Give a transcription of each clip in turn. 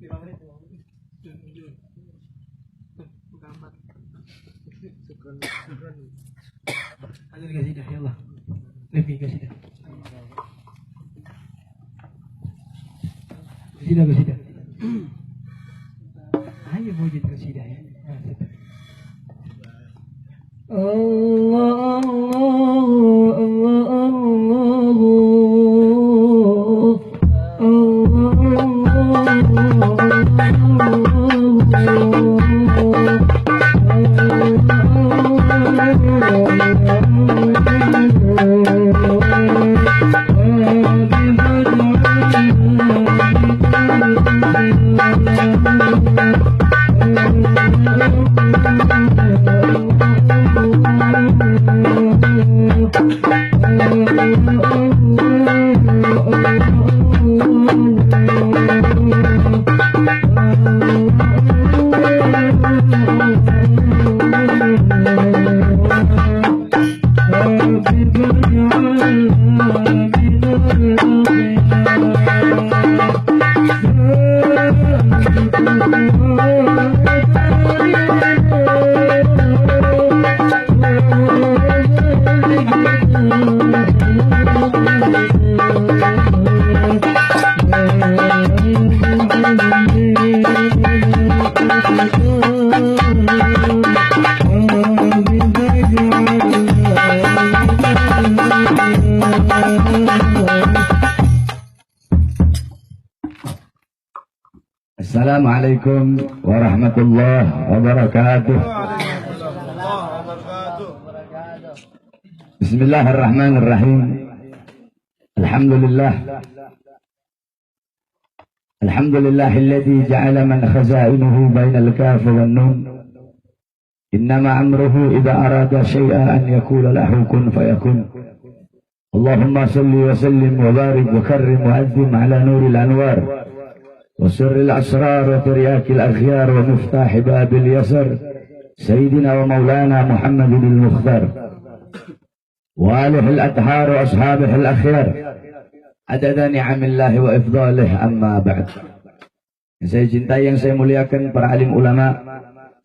Ada dikasih dah ya Allah. Lebih kasih dah. Kasih dah. Ayo wujud kasih dah ya. Allah Assalamualaikum warahmatullahi wabarakatuh. Bismillahirrahmanirrahim. Alhamdulillahilladzi ja'ala man khazainuhu bainal kafi wan nun. Innama amruhu idza arada syai'an an yaqula lahu kun fayakun. Allahumma salli wa sallim wa barik wa karrim wa azzim ala nuril anwar. وسر الأسرار وترياك الأخيار ومفتاح باب اليسر سيدنا ومولانا محمد المختار وآله الأطهار وأصحابه الأخيار عدد نعم الله وإفضاله أما بعد. Yang saya cintai, yang saya muliakan para alim ulama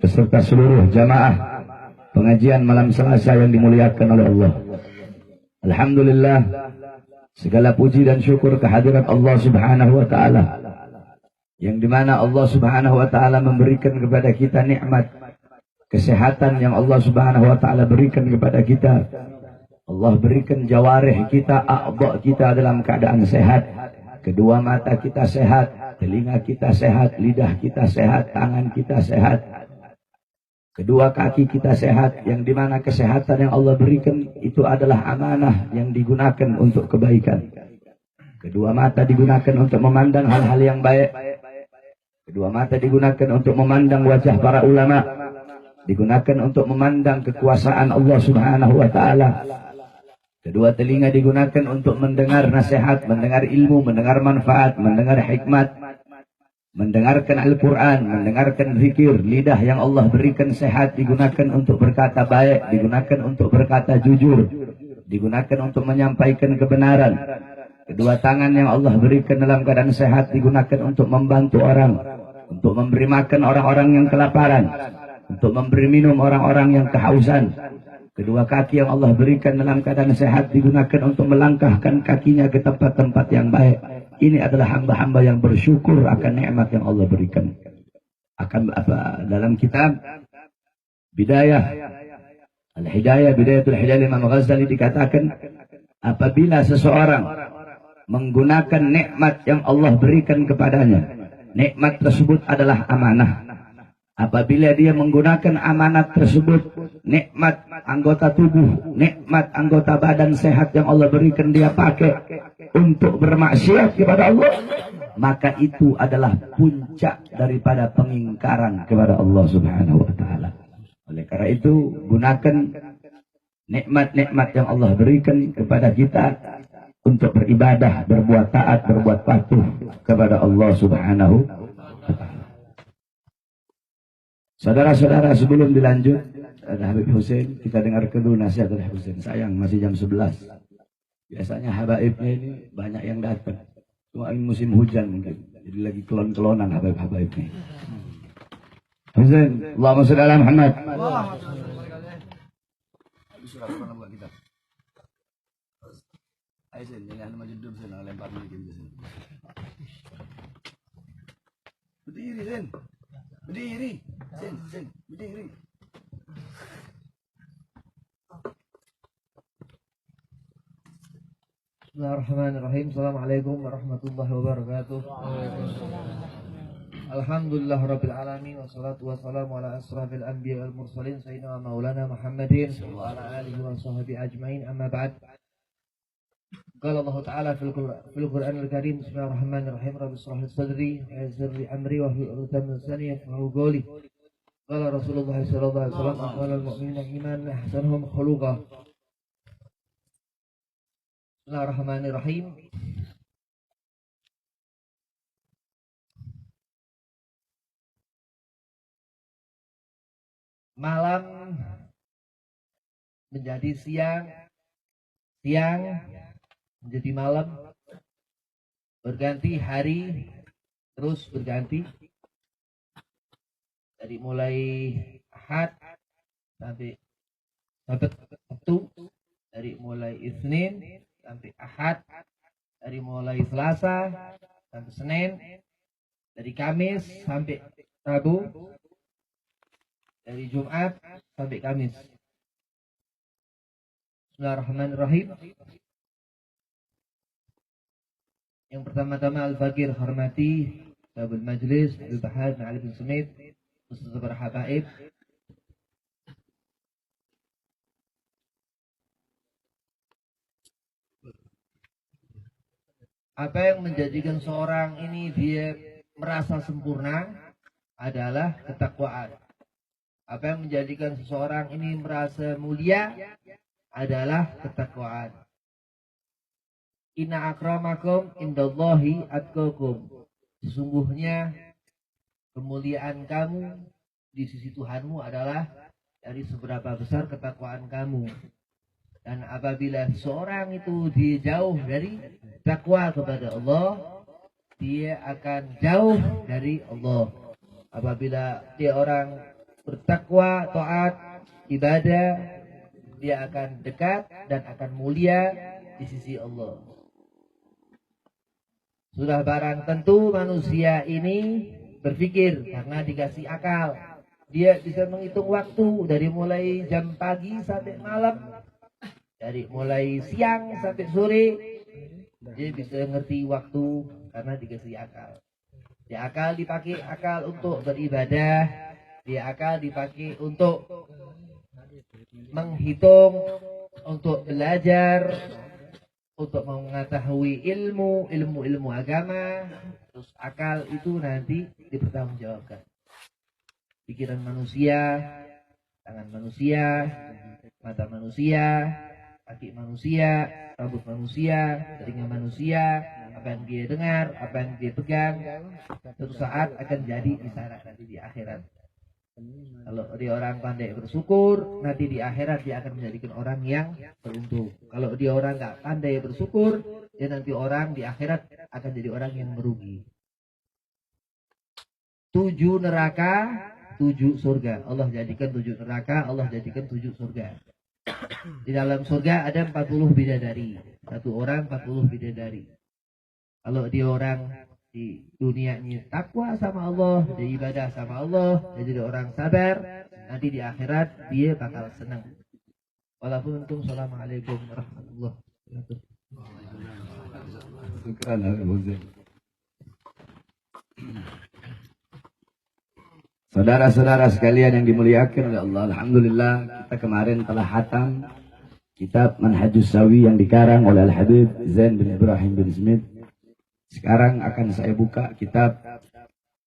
beserta seluruh jamaah pengajian malam Selasa yang dimuliakan oleh Allah. Alhamdulillah, segala puji dan syukur kehadirat Allah Subhanahu wa taala, yang dimana Allah Subhanahu wa ta'ala memberikan kepada kita nikmat kesehatan yang Allah Subhanahu wa ta'ala berikan kepada kita. Allah berikan jawarih kita, a'dha kita dalam keadaan sehat. Kedua mata kita sehat, telinga kita sehat, lidah kita sehat, tangan kita sehat, kedua kaki kita sehat, yang dimana kesehatan yang Allah berikan itu adalah amanah yang digunakan untuk kebaikan. Kedua mata digunakan untuk memandang hal-hal yang baik. Kedua mata digunakan untuk memandang wajah para ulama, digunakan untuk memandang kekuasaan Allah Subhanahu wa ta'ala. Kedua telinga digunakan untuk mendengar nasihat, mendengar ilmu, mendengar manfaat, mendengar hikmat, mendengarkan Al-Quran, mendengarkan zikir. Lidah yang Allah berikan sehat digunakan untuk berkata baik, digunakan untuk berkata jujur, digunakan untuk menyampaikan kebenaran. Kedua tangan yang Allah berikan dalam keadaan sehat digunakan untuk membantu orang, untuk memberi makan orang-orang yang kelaparan, untuk memberi minum orang-orang yang kehausan. Kedua kaki yang Allah berikan dalam keadaan sehat digunakan untuk melangkahkan kakinya ke tempat-tempat yang baik. Ini adalah hamba-hamba yang bersyukur akan nikmat yang Allah berikan. Akan apa dalam kitab Al-Hidayah, Bidayatul Hidayah Imam Ghazali dikatakan, apabila seseorang menggunakan nikmat yang Allah berikan kepadanya, nikmat tersebut adalah amanah. Apabila dia menggunakan amanat tersebut, nikmat anggota tubuh, nikmat anggota badan sehat yang Allah berikan dia pakai untuk bermaksiat kepada Allah, maka itu adalah puncak daripada pengingkaran kepada Allah Subhanahu wa ta'ala. Oleh karena itu, gunakan nikmat-nikmat yang Allah berikan kepada kita untuk beribadah, berbuat taat, berbuat patuh kepada Allah Subhanahu wa ta'ala. Saudara-saudara, sebelum dilanjut, ada Habib Hussein, kita dengar dulu nasihat dari Hussein. Sayang, masih jam 11. Biasanya habaibnya ini banyak yang datang. Cuma ini musim hujan mungkin. Jadi lagi kelon-kelonan habaib-habaib nih. Husain, Allahumma shalli ala Muhammad. Surat mana buat kita? Ayo Sen, jangan maju dulu Sen, lempar dulu gitu Sen. Berdiri Sen. Berdiri. Sen, berdiri. Bismillahirrahmanirrahim. Assalamualaikum warahmatullahi wabarakatuh. Alhamdulillah rabbil alamin wassalatu wassalamu ala asrafil anbiya wal mursalin sayyidina wa maulana Muhammadin wa ala alihi wa sahbihi ajmain, amma ba'd. Qala Allah Ta'ala fil Qur'anil Karim, Bismillahirrahmanirrahim, Rabbi shrah li sadri wa yassir li amri wa hlul 'uqdatam min lisani yafqahu qawli. Qala Rasulullah sallallahu alaihi wasallam, aqwalul mu'minina imanan ahsanuhum khuluqan. Bismillahirrahmanirrahim. Malam menjadi siang, siang menjadi malam, berganti hari, terus berganti dari mulai Ahad sampai Sabtu, dari mulai Isnin sampai Ahad, dari mulai Selasa sampai Senin, dari Kamis sampai Rabu, dari Jumat sampai Kamis. Bismillahirrahmanirrahim. Yang pertama-tama Al-Fakir hormati Sabul Majlis Al-Bahad Ali bin Sumit, Ustaz para habaib. Apa yang menjadikan seorang ini dia merasa sempurna adalah ketakwaan. Apa yang menjadikan seseorang ini merasa mulia adalah ketakwaan. Inna akramakum indallahi atqakum. Sesungguhnya kemuliaan kamu di sisi Tuhanmu adalah dari seberapa besar ketakwaan kamu. Dan apabila seorang itu dia jauh dari takwa kepada Allah, dia akan jauh dari Allah. Apabila dia orang bertakwa, taat, ibadah, dia akan dekat dan akan mulia di sisi Allah. Sudah barang tentu manusia ini berpikir karena dikasih akal. Dia bisa menghitung waktu dari mulai jam pagi sampai malam, dari mulai siang sampai sore. Dia bisa ngerti waktu karena dikasih akal. Dia akal dipakai akal untuk beribadah. Dia akal dipakai untuk menghitung, untuk belajar, untuk mengetahui ilmu agama. Terus akal itu nanti dipertanggungjawabkan. Pikiran manusia, tangan manusia, mata manusia, kaki manusia, rambut manusia, telinga manusia, apa yang dia dengar, apa yang dia pegang, suatu saat akan jadi isyarat nanti di akhirat. Kalau dia orang pandai bersyukur, nanti di akhirat dia akan menjadikan orang yang beruntung. Kalau dia orang nggak pandai bersyukur, dia nanti orang di akhirat akan jadi orang yang merugi. 7 neraka, 7 surga. Allah jadikan 7 neraka, Allah jadikan 7 surga. Di dalam surga ada 40 bidadari. Satu orang 40 bidadari. Kalau dia orang di dunianya takwa sama Allah, dia ibadah sama Allah, dia jadi orang sabar, nanti di akhirat dia bakal senang. Walaupun untung. Assalamualaikum warahmatullahi wabarakatuh. Saudara-saudara sekalian yang dimuliakan oleh Allah, alhamdulillah kita kemarin telah hatam kitab Manhajus Sawi yang dikarang oleh Al-Habib Zain bin Ibrahim bin Smith. Sekarang akan saya buka kitab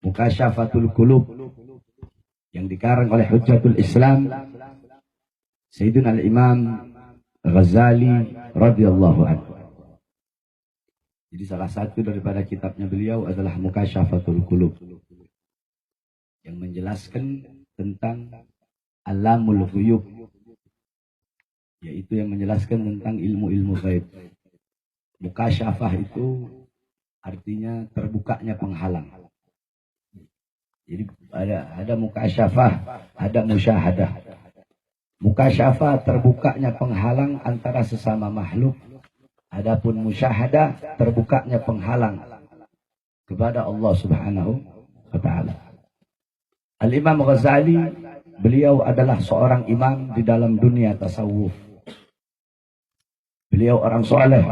Mukasyafatul Qulub yang dikarang oleh Hujjatul Islam Sayyidina Al-Imam Ghazali radhiyallahu anhu. Jadi salah satu daripada kitabnya beliau adalah Mukasyafatul Qulub yang menjelaskan tentang Alamul Ghuyub, yaitu yang menjelaskan tentang ilmu-ilmu gaib. Mukasyafah itu artinya terbukanya penghalang. Jadi ada mukasyafah, ada musyahadah. Mukasyafah terbukanya penghalang antara sesama makhluk. Adapun musyahadah terbukanya penghalang kepada Allah Subhanahu wa taala. Al-Imam Ghazali, beliau adalah seorang imam di dalam dunia tasawuf. Beliau orang soleh,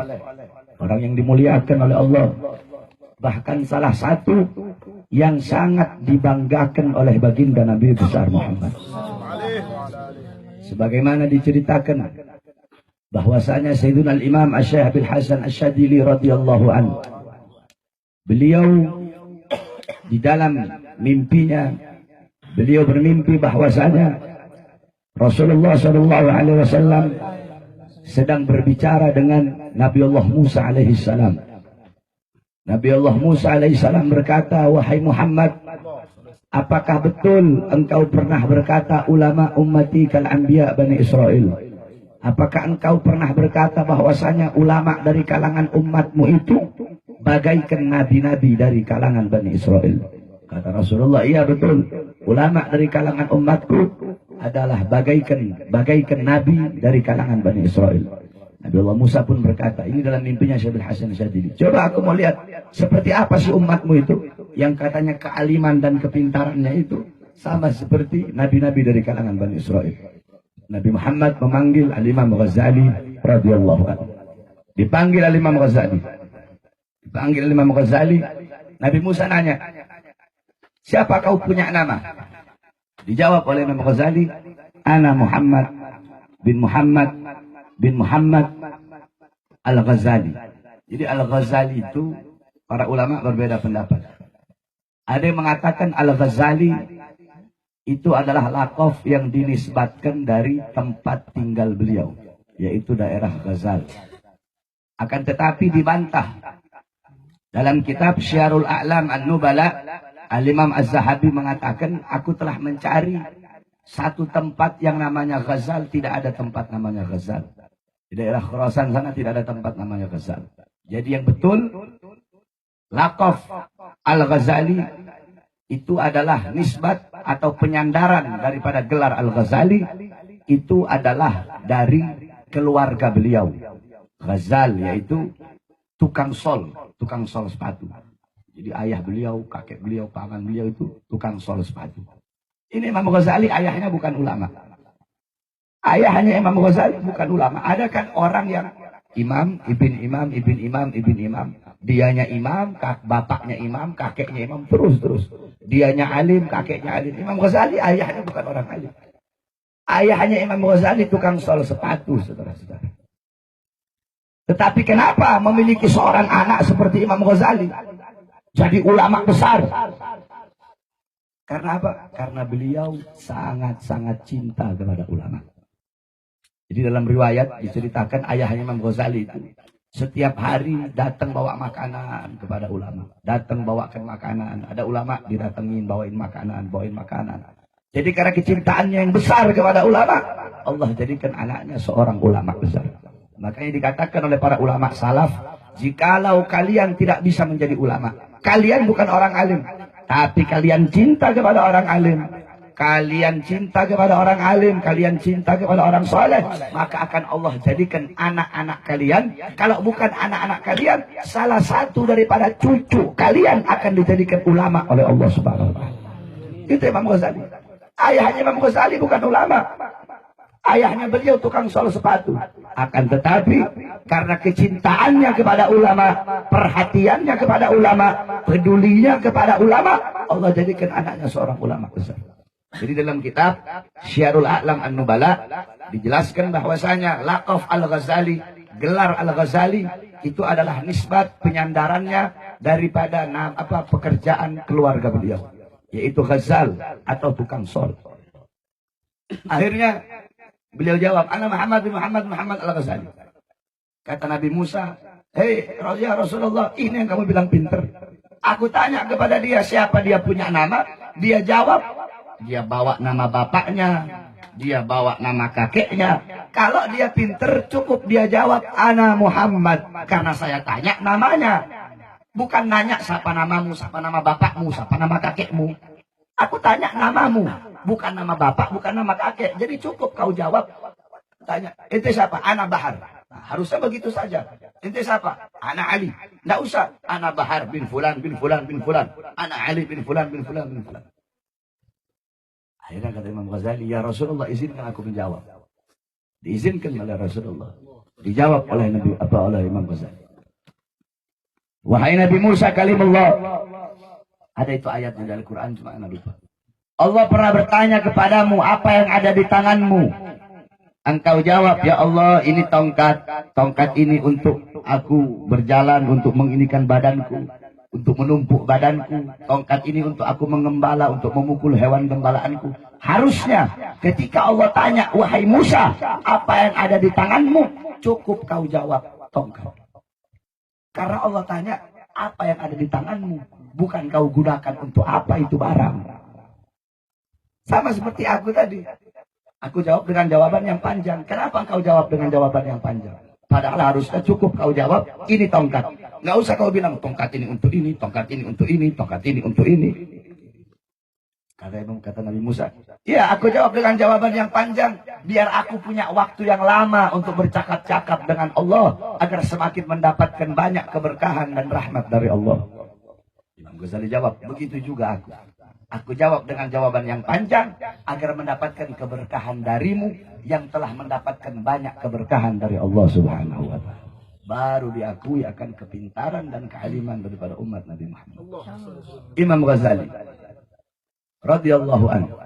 orang yang dimuliakan oleh Allah. Bahkan salah satu yang sangat dibanggakan oleh baginda Nabi besar Muhammad. Sebagaimana diceritakan bahwasanya Sayyiduna Al-Imam Asy-Syaikh Abil Hasan Asy-Syadzili radhiyallahu anhu, beliau di dalam mimpinya beliau bermimpi bahwasanya Rasulullah SAW sedang berbicara dengan Nabi Allah Musa alaihi salam. Nabi Allah Musa alaihi salam berkata, "Wahai Muhammad, apakah betul engkau pernah berkata ulama ummati kal anbiya Bani Israel? Apakah engkau pernah berkata bahwasanya ulama dari kalangan umatmu itu bagaikan nabi-nabi dari kalangan Bani Israel?" Kata Rasulullah, "Iya betul. Ulama dari kalangan umatku adalah bagaikan nabi dari kalangan Bani Israel." Nabi Allah Musa pun berkata, ini dalam mimpinya Syaikhul Hasan Syadzili, "Coba aku mau lihat seperti apa sih umatmu itu yang katanya kealiman dan kepintarannya itu sama seperti nabi-nabi dari kalangan Bani Israel." Nabi Muhammad memanggil Al-Imam Ghazali radhiyallahu anhu. Dipanggil Al-Imam Ghazali. Dipanggil Al-Imam Ghazali, Nabi Musa nanya, "Siapa kau punya nama?" Dijawab oleh Imam Ghazali, "Ana Muhammad bin Muhammad Al-Ghazali." Jadi Al-Ghazali itu para ulama berbeda pendapat. Ada yang mengatakan Al-Ghazali itu adalah laqab yang dinisbatkan dari tempat tinggal beliau, yaitu daerah Ghazal. Akan tetapi dibantah. Dalam kitab Syiarul A'lam An-Nubala, Al-Imam Az-Zahabi mengatakan, "Aku telah mencari satu tempat yang namanya Ghazal, tidak ada tempat namanya Ghazal. Di daerah Khurasan sana tidak ada tempat namanya Ghazal." Jadi yang betul, laqab Al-Ghazali itu adalah nisbat atau penyandaran daripada gelar Al-Ghazali, itu adalah dari keluarga beliau. Ghazal yaitu tukang sol sepatu. Jadi ayah beliau, kakek beliau, paman beliau itu tukang sol sepatu. Ini Imam Ghazali ayahnya bukan ulama. Ayahnya Imam Ghazali bukan ulama. Ada kan orang yang imam, ibn imam. Dianya imam, bapaknya imam, kakeknya imam, terus. Dianya alim, kakeknya alim. Imam Ghazali ayahnya bukan orang alim. Ayahnya Imam Ghazali tukang sol sepatu, saudara-saudara. Tetapi kenapa memiliki seorang anak seperti Imam Ghazali jadi ulama besar? Karena apa? Karena beliau sangat-sangat cinta kepada ulama. Jadi dalam riwayat diceritakan ayahnya Imam Ghazali itu setiap hari datang bawa makanan kepada ulama. Datang bawakan makanan. Ada ulama didatengin bawain makanan. Jadi karena kecintaannya yang besar kepada ulama, Allah jadikan anaknya seorang ulama besar. Makanya dikatakan oleh para ulama salaf, jikalau kalian tidak bisa menjadi ulama, kalian bukan orang alim, tapi kalian cinta kepada orang alim, kalian cinta kepada orang alim, kalian cinta kepada orang soleh, maka akan Allah jadikan anak-anak kalian, kalau bukan anak-anak kalian, salah satu daripada cucu kalian akan dijadikan ulama oleh Allah Subhanahu wa taala. Itu Imam Ghazali. Ayahnya Imam Ghazali bukan ulama. Ayahnya beliau tukang sol sepatu. Akan tetapi karena kecintaannya kepada ulama, perhatiannya kepada ulama, pedulinya kepada ulama, Allah jadikan anaknya seorang ulama besar. Jadi dalam kitab Syiarul A'lam An-Nubala dijelaskan bahwasanya laqab Al-Ghazali, gelar Al-Ghazali itu adalah nisbat penyandarannya daripada pekerjaan keluarga beliau, yaitu Ghazal atau tukang sol. Akhirnya beliau jawab, "Ana Muhammad bin Muhammad Al-Ghazali." Kata Nabi Musa, "Hei ya Rasulullah, ini yang kamu bilang pinter. Aku tanya kepada dia siapa dia punya nama, dia jawab, dia bawa nama bapaknya, dia bawa nama kakeknya. Kalau dia pinter cukup dia jawab, Ana Muhammad, karena saya tanya namanya. Bukan nanya siapa namamu, siapa nama bapakmu, siapa nama kakekmu. Aku tanya namamu, bukan nama bapak, bukan nama kakek. Jadi cukup kau jawab. Tanya, ente siapa? Ana Bahar. Nah, harusnya begitu saja. Ente siapa? Ana Ali. Nggak usah. Ana Bahar bin Fulan bin Fulan bin Fulan. Ana Ali bin Fulan bin Fulan bin Fulan. Akhirnya kata Imam Ghazali, ya Rasulullah izinkan aku menjawab. Diizinkan oleh Rasulullah. Dijawab oleh Nabi oleh Imam Ghazali. Wahai Nabi Musa kalimullah. Ada itu ayatnya dari Al-Quran, cuma Anda lupa. Allah pernah bertanya kepadamu, apa yang ada di tanganmu? Engkau jawab, ya Allah, ini tongkat. Tongkat ini untuk aku berjalan, untuk menginikan badanku, untuk menumpuk badanku. Tongkat ini untuk aku mengembala, untuk memukul hewan gembalaanku. Harusnya ketika Allah tanya, wahai Musa, apa yang ada di tanganmu? Cukup kau jawab, tongkat. Karena Allah tanya, apa yang ada di tanganmu? Bukan kau gunakan untuk apa itu barang. Sama seperti aku tadi. Aku jawab dengan jawaban yang panjang. Kenapa kau jawab dengan jawaban yang panjang? Padahal harusnya cukup kau jawab, ini tongkat. Nggak usah kau bilang, tongkat ini untuk ini, tongkat ini untuk ini, tongkat ini untuk ini. Kata Nabi Musa, ya aku jawab dengan jawaban yang panjang. Biar aku punya waktu yang lama untuk bercakap-cakap dengan Allah. Agar semakin mendapatkan banyak keberkahan dan rahmat dari Allah. Imam Ghazali jawab, begitu juga aku. Aku jawab dengan jawaban yang panjang agar mendapatkan keberkahan darimu yang telah mendapatkan banyak keberkahan dari Allah Subhanahu wa taala. Baru diakui akan kepintaran dan kealiman daripada umat Nabi Muhammad. Imam Ghazali radhiyallahu anhu.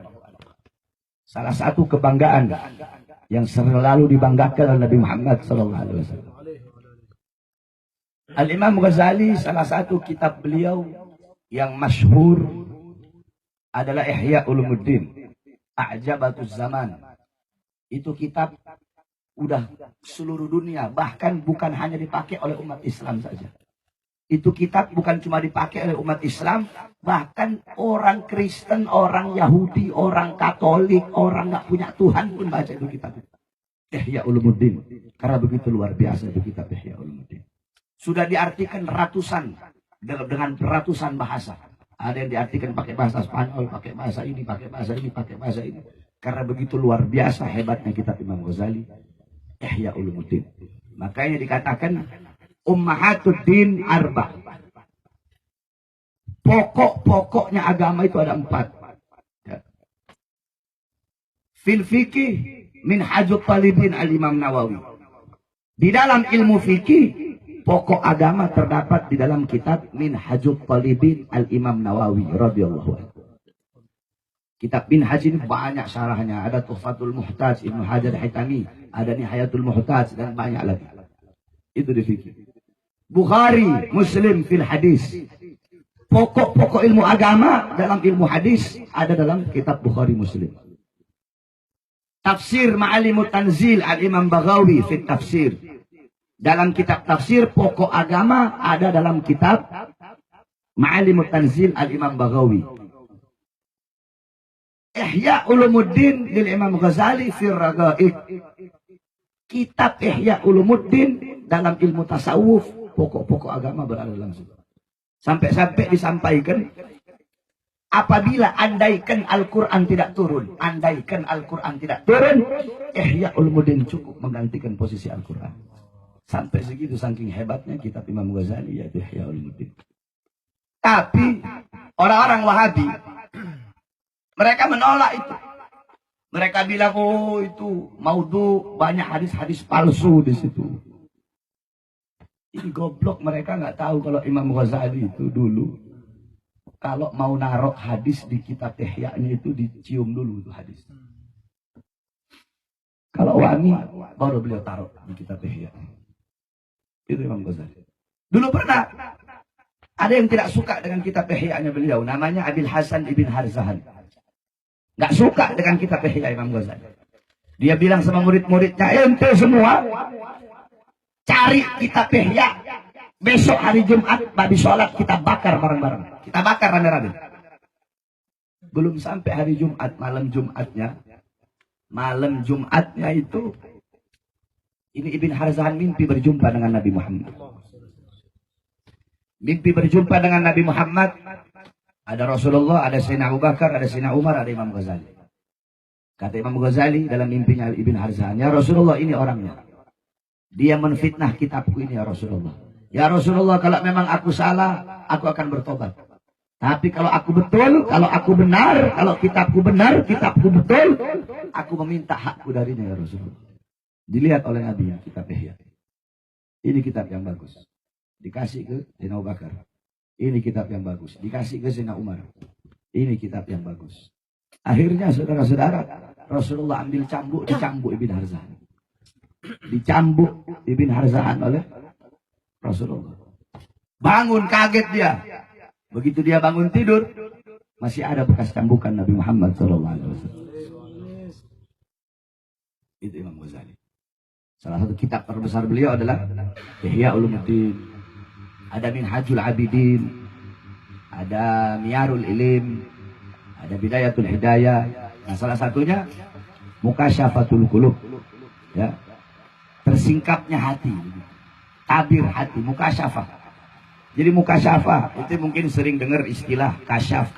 Salah satu kebanggaan yang selalu dibanggakan oleh Nabi Muhammad sallallahu alaihi wasallam. Al-Imam Ghazali, salah satu kitab beliau yang masyhur adalah Ihya Ulumuddin, A'jabatuz Zaman. Itu kitab udah seluruh dunia, bahkan bukan hanya dipakai oleh umat Islam saja. Itu kitab bukan cuma dipakai oleh umat Islam, bahkan orang Kristen, orang Yahudi, orang Katolik, orang nggak punya Tuhan pun baca itu kitab. Ihya Ulumuddin, karena begitu luar biasa itu kitab Ihya Ulumuddin. Sudah diartikan ratusan dengan ratusan bahasa. Ada yang diartikan pakai bahasa Spanyol, pakai bahasa ini, pakai bahasa ini, pakai bahasa ini. Karena begitu luar biasa hebatnya kitab Imam Ghazali, Ihya Ulumuddin. Makanya dikatakan Ummahatuddin Arba. Pokok-pokoknya agama itu ada 4. Fil fikih Minhajut Talibin Al-Imam Nawawi. Di dalam ilmu fikih, pokok agama terdapat di dalam kitab Minhajut Talibin Al-Imam Nawawi radhiyallahu anhu. Kitab Minhaj ini banyak syarahnya. Ada Tuhfatul Muhtaj Ibnu Hajar Haytami, ada Nihayatul Muhtaj, dan banyak lagi. Itu di fikih. Bukhari, Muslim fil hadis. Pokok-pokok ilmu agama dalam ilmu hadis ada dalam kitab Bukhari Muslim. Tafsir Ma'alimut Tanzil Al-Imam Baghawi fit tafsir. Dalam kitab tafsir pokok agama ada dalam kitab Ma'alimut Tanzil Al-Imam Baghawi. Ihya Ulumuddin lil Imam Ghazali fir Raghaib. Kitab Ihya Ulumuddin dalam ilmu tasawuf, pokok-pokok agama berada dalam situ. Sampai-sampai disampaikan, apabila andaikan Al-Quran tidak turun, andaikan Al-Quran tidak turun, Ihya Ulumuddin cukup menggantikan posisi Al-Quran. Sampai segitu saking hebatnya kitab Imam Ghazali, yaitu Ihya Ulumuddin. Tapi orang-orang Wahabi, mereka menolak itu. Mereka bilang, oh itu maudhu, banyak hadis-hadis palsu di situ. Ini goblok, mereka nggak tahu kalau Imam Ghazali itu dulu, kalau mau naruh hadis di kitab Ihya-nya itu dicium dulu itu hadis. Kalau wangi, baru beliau taruh di kitab Ihya. Itu Imam Ghazali. Dulu pernah ada yang tidak suka dengan kitab Ihya-nya beliau, namanya Abil Hasan Ibn Harzahan. Nggak suka dengan kitab Ihya Imam Ghazali. Dia bilang sama murid-muridnya, ente semua cari kitab Ihya. Besok hari Jumat, habis sholat kita bakar bareng-bareng. Kita bakar rame-rame. Belum sampai hari Jumat, malam Jumatnya. Malam Jumatnya itu, ini Ibn Harzahan mimpi berjumpa dengan Nabi Muhammad. Mimpi berjumpa dengan Nabi Muhammad. Ada Rasulullah, ada Sayyidina Abu Bakar, ada Sayyidina Umar, ada Imam Ghazali. Kata Imam Ghazali dalam mimpinya Ibn Harzan, ya Rasulullah, ini orangnya. Dia menfitnah kitabku ini, ya Rasulullah. Ya Rasulullah, kalau memang aku salah, aku akan bertobat. Tapi kalau aku betul, kalau aku benar, kalau kitabku benar, kitabku betul, aku meminta hakku darinya, ya Rasulullah. Dilihat oleh Nabi yang kitab Ihya. Ini kitab yang bagus. Dikasih ke Sayyidina Abu Bakar. Ini kitab yang bagus. Dikasih ke Sayyidina Umar. Ini kitab yang bagus. Akhirnya saudara-saudara, Rasulullah ambil cambuk, dicambuk Ibn Harzan. Dicambuk Ibn Harzan oleh Rasulullah. Bangun, kaget dia. Begitu dia bangun tidur, masih ada bekas cambukan Nabi Muhammad SAW. Itu Imam Ghazali. Salah satu kitab terbesar beliau adalah Ihya Ulumuddin. Ada Minhajul Abidin, ada Miyarul Ilim, ada Bidayatul Hidayah. Nah, salah satunya Mukasyafatul Qulub. Ya. Tersingkapnya hati. Tabir hati, mukasyafah. Jadi mukasyafah itu mungkin sering dengar istilah kasyaf.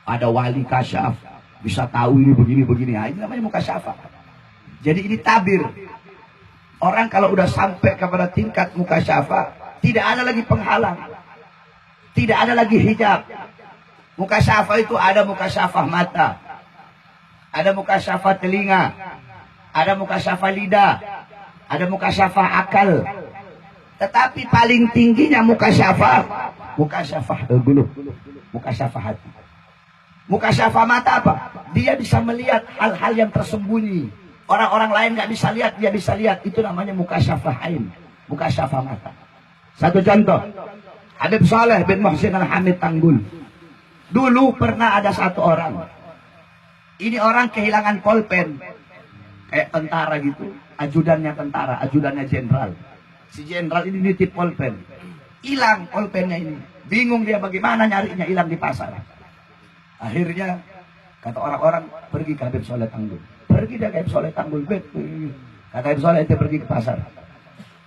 Ada wali kasyaf, bisa tahu ini begini. Nah, ini namanya mukasyafah. Jadi ini tabir. Orang kalau udah sampai kepada tingkat mukasyafah, tidak ada lagi penghalang. Tidak ada lagi hijab. Mukasyafah itu ada mukasyafah mata. Ada mukasyafah telinga. Ada mukasyafah lidah. Ada mukasyafah akal. Tetapi paling tingginya mukasyafah qulub. Mukasyafah hati. Mukasyafah mata apa? Dia bisa melihat hal-hal yang tersembunyi. Orang-orang lain nggak bisa lihat, dia bisa lihat. Itu namanya mukasyafah ain, mukasyafah mata. Satu contoh, Habib Saleh bin Muhsin Al-Hamid Tanggul. Dulu pernah ada satu orang. Ini orang kehilangan pulpen, kayak tentara gitu. Ajudannya tentara, ajudannya jenderal. Si jenderal ini nitip pulpen. Hilang pulpennya ini. Bingung dia bagaimana nyarinya, hilang di pasar. Akhirnya kata orang-orang, pergi ke Habib Saleh Tanggul. Pergi dia ke Habib Saleh Tanggul. Kata Habib Saleh, ente pergi ke pasar.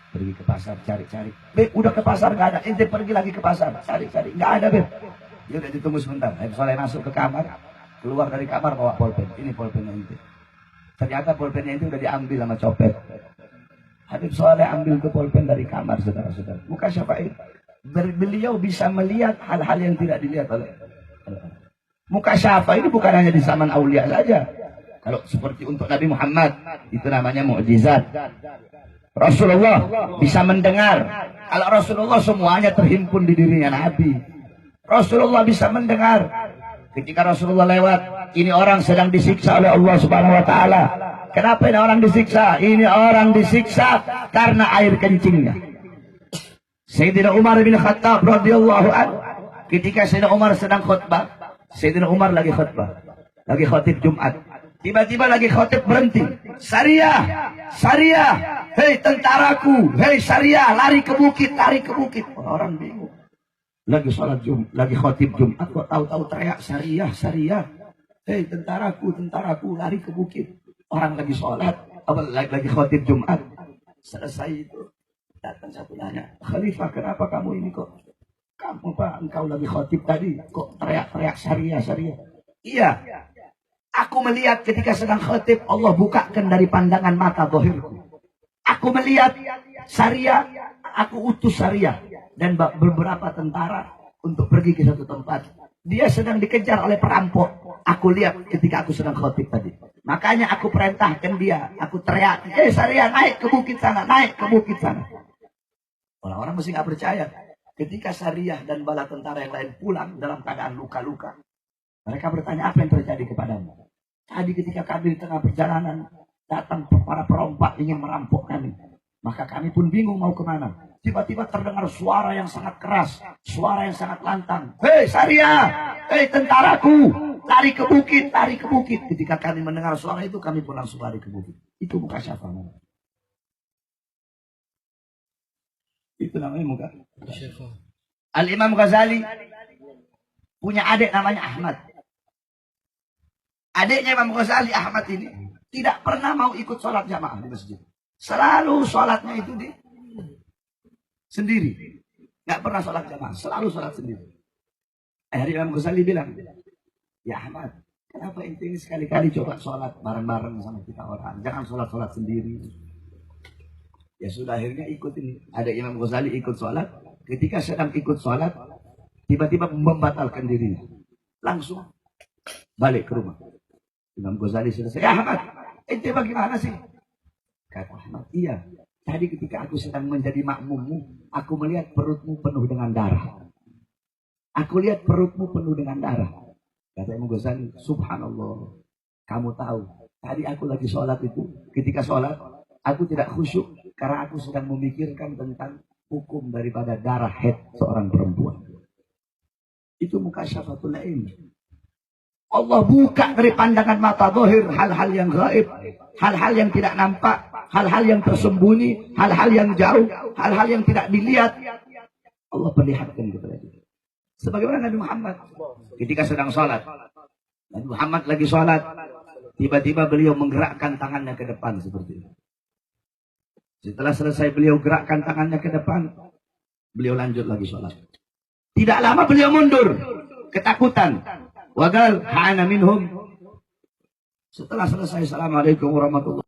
Pergi ke pasar, cari-cari. Beb, udah ke pasar nggak ada. Ente pergi lagi ke pasar, cari-cari. Nggak ada, Beb. Dia udah ditunggu sebentar. Habib Saleh masuk ke kamar. Keluar dari kamar bawa pulpen. Ini pulpennya ente. Ternyata pulpennya itu udah diambil sama copet. Habib Saleh ambil ke pulpen dari kamar, saudara-saudara. Mukasyafah. Beliau bisa melihat hal-hal yang tidak dilihat oleh mukasyafah. Ini bukan hanya di zaman aulia saja. Kalau seperti untuk Nabi Muhammad, itu namanya mukjizat. Rasulullah bisa mendengar. Kalau Rasulullah semuanya terhimpun di dirinya Nabi. Rasulullah bisa mendengar. Ketika Rasulullah lewat, ini orang sedang disiksa oleh Allah Subhanahu wa taala. Kenapa ini orang disiksa? Ini orang disiksa karena air kencingnya. Sayyidina Umar bin Khattab radhiyallahu anhu, ketika Sayyidina Umar sedang khutbah, Sayyidina Umar lagi khutbah, lagi khutib Jumat. Tiba-tiba lagi khotib berhenti. Syariah, hei tentaraku, hei syariah, lari ke bukit. Orang bingung. Lagi sholat Jumat, lagi khotib Jumat, kok tahu-tahu teriak syariah. Hei tentaraku, lari ke bukit. Orang lagi sholat, lagi khotib Jumat. Selesai itu, datang satu nanya, Khalifah, kenapa kamu ini kok? Kamu Pak, engkau lagi khotib tadi, kok teriak-teriak syariah. Iya. Aku melihat ketika sedang khotib, Allah bukakan dari pandangan mata zahirku. Aku melihat syariah, aku utus syariah. Dan beberapa tentara untuk pergi ke satu tempat. Dia sedang dikejar oleh perampok. Aku lihat ketika aku sedang khotib tadi. Makanya aku perintahkan dia. Aku teriak, syariah naik ke bukit sana. Orang-orang mesti nggak percaya. Ketika syariah dan bala tentara yang lain pulang dalam keadaan luka-luka. Mereka bertanya, apa yang terjadi kepadamu? Tadi ketika kami di tengah perjalanan, datang para perompak ingin merampok kami. Maka kami pun bingung mau kemana. Tiba-tiba terdengar suara yang sangat keras, suara yang sangat lantang. Hei syariah, hei tentaraku, lari ke bukit. Ketika kami mendengar suara itu, kami pun langsung lari ke bukit. Itu mukasyafah. Itu namanya mukasyafah. Al-Imam Ghazali punya adik namanya Ahmad. Adiknya Imam Ghazali, Ahmad ini, tidak pernah mau ikut sholat jamaah di masjid. Selalu sholatnya itu sendiri. Nggak pernah sholat jamaah, selalu sholat sendiri. Akhirnya Imam Ghazali bilang, ya Ahmad, kenapa ente ini sekali-kali coba sholat bareng-bareng sama kita orang, jangan sholat-sholat sendiri. Ya sudah, akhirnya ikut ini. Ada Imam Ghazali ikut sholat, ketika sedang ikut sholat, tiba-tiba membatalkan dirinya. Langsung balik ke rumah. Imam Ghazali selesai, ya Ahmad, ente bagaimana sih? Kata Ahmad, iya. Tadi ketika aku sedang menjadi makmummu, aku melihat perutmu penuh dengan darah. Aku lihat perutmu penuh dengan darah. Kata Imam Ghazali, subhanallah. Kamu tahu, tadi aku lagi sholat itu. Ketika sholat, aku tidak khusyuk. Karena aku sedang memikirkan tentang hukum daripada darah haid seorang perempuan. Itu mukasyafatul ilm. Allah buka dari pandangan mata zahir hal-hal yang gaib, hal-hal yang tidak nampak, hal-hal yang tersembunyi, hal-hal yang jauh, hal-hal yang tidak dilihat. Allah perlihatkan kepada kita. Sebagaimana Nabi Muhammad ketika sedang sholat. Nabi Muhammad lagi sholat, tiba-tiba beliau menggerakkan tangannya ke depan seperti itu. Setelah selesai beliau gerakkan tangannya ke depan, beliau lanjut lagi sholat. Tidak lama beliau mundur, ketakutan. Wagal hana minhum. Setelah selesai, assalamualaikum warahmatullahi wabarakatuh.